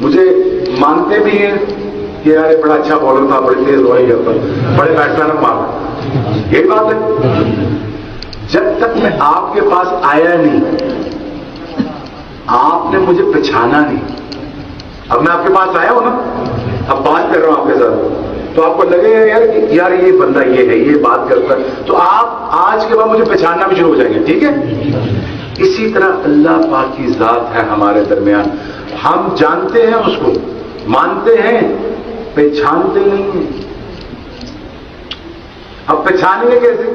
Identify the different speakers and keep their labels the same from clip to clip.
Speaker 1: مجھے مانتے بھی ہیں کہ یار یہ بڑا اچھا بالر تھا، بڑی تیز بولنگ کرتا، بڑے بیٹسمین مارا، یہی بات ہے. جب تک میں آپ کے پاس آیا نہیں، آپ نے مجھے پہچانا نہیں. اب میں آپ کے پاس آیا ہوں نا، اب بات کر رہا ہوں آپ کے ساتھ، تو آپ کو لگے گا یار یہ بندہ یہ ہے، یہ بات کرتا ہے، تو آپ آج کے بعد مجھے پہچاننا بھی شروع ہو جائیں گے. ٹھیک ہے؟ اسی طرح اللہ پاک کی ذات ہے ہمارے درمیان. ہم جانتے ہیں اس کو، مانتے ہیں، پہچانتے نہیں ہیں. اب پہچانیں گے کیسے؟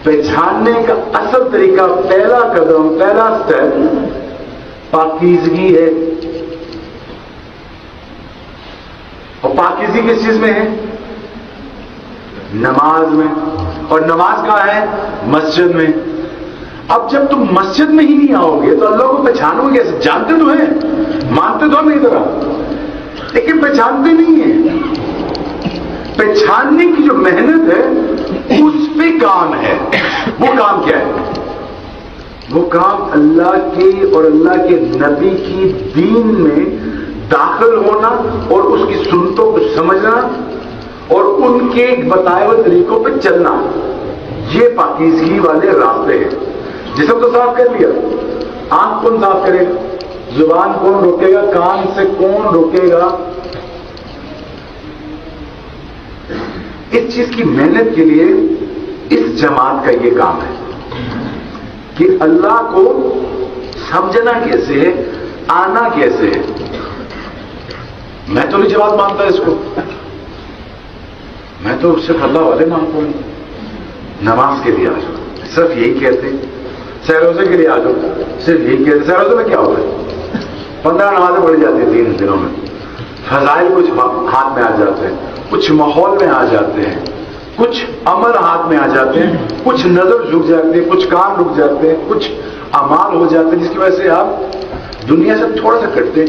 Speaker 1: پہچاننے کا اصل طریقہ، پہلا قدم، پہلا سٹیپ پاکیزگی ہے. اور پاکیزگی کس چیز میں ہے؟ نماز میں. اور نماز کہاں ہے؟ مسجد میں. اب جب تم مسجد میں ہی نہیں آؤ گے تو اللہ کو پہچانو گے کیسے؟ جانتے تو ہیں، مانتے تو نہیں طرح، لیکن پہچانتے نہیں ہیں. پہچاننے کی جو محنت ہے اس پہ کام ہے. وہ کام کیا ہے؟ وہ کام اللہ کے اور اللہ کے نبی کی دین میں داخل ہونا اور اس کی سنتوں کو سمجھنا اور ان کے بتائے ہوئے طریقوں پہ چلنا. یہ پاکیزگی والے راستے ہیں. جسم تو صاف کر لیا، آنکھ کون صاف کرے گا؟ زبان کون روکے گا؟ کان سے کون روکے گا؟ اس چیز کی محنت کے لیے اس جماعت کا یہ کام ہے کہ اللہ کو سمجھنا کیسے ہے، آنا کیسے ہے. میں تو نہیں جواب مانتا اس کو، میں تو صرف اللہ والے مانتا ہوں. نماز کے لیے آ جاؤ، صرف یہی کہتے ہیں. سہروزے کے لیے آ جاؤ، صرف یہی کہتے ہیں. سہروزے میں کیا ہوتا ہے؟ 15 نمازیں پڑھی جاتی ہیں 3 دنوں میں. فضائل کچھ ہاتھ میں آ جاتے ہیں، کچھ ماحول میں آ جاتے ہیں، کچھ عمل ہاتھ میں آ جاتے ہیں، کچھ نظر جھک جاتے ہیں، کچھ کام رک جاتے ہیں، کچھ اعمال ہو جاتے ہیں جس کی وجہ سے آپ دنیا سے تھوڑا سا کٹتے ہیں.